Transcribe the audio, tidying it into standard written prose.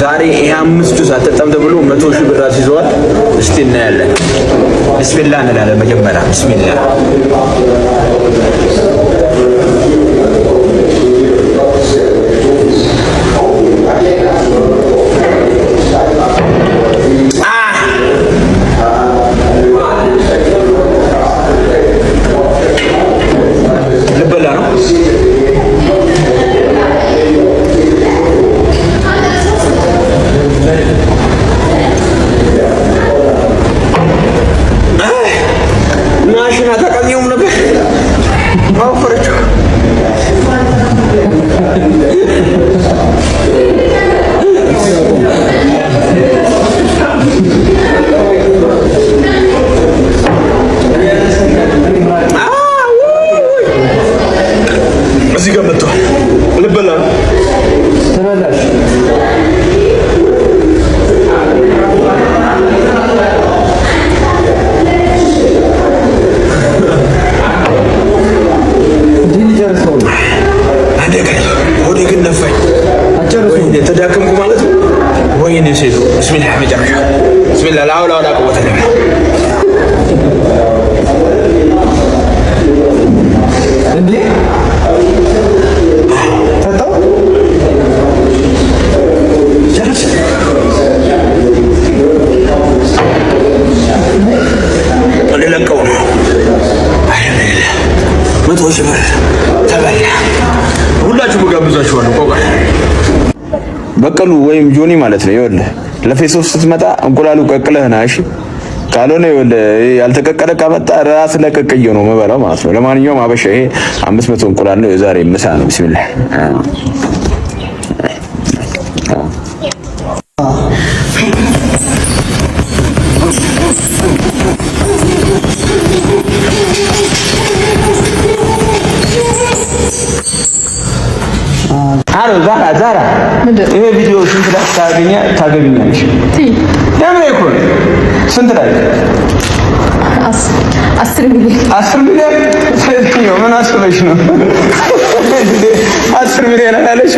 ዛሬ ይሄ 5 ጁስ አትጠጣም ተብሎ 100 ሺህ ብር አስይዘዋል። እስቲ እናያለን። ቢስሚላህ እንላለን። መጀመሪያ ቢስሚላህ ተዳከምኩ ማለት ነው። ወይኔ ሴቱ ቢስሚላህ መጨረሻ ቢስሚላህ ላ ሐውለ ወላ ቁወተ ኢላ ቢላህ እንዴ ተጣው ጨርስ ለለቀው ነው። አይደለም 100 ሺህ ብር ተበላ። ሁላችሁም ጋብዛችኋለሁ። ቆቃ በቀሉ ወይም ጆኒ ማለት ነው። ይኸውልህ ለፌሶስ ስትመጣ እንቁላሉ ቀቅለህ ና እሺ። ካልሆነ ይኸውልህ ያልተቀቀለ ካመጣ ራስ ለቀቀየ ነው መበላው ማለት ነው። ለማንኛውም አበሻ ይሄ 500 እንቁላል ነው። የዛሬ ምሳ ነው። ቢስሚላህ ዛራ ይሄ ቪዲዮ ስንት ላይ ታገኛለሽ? ለምን ይኮን ስንት ላይ 10 ሚሊዮን ምን አስበሽ ነው? 10 ሚሊዮን አላለሽ?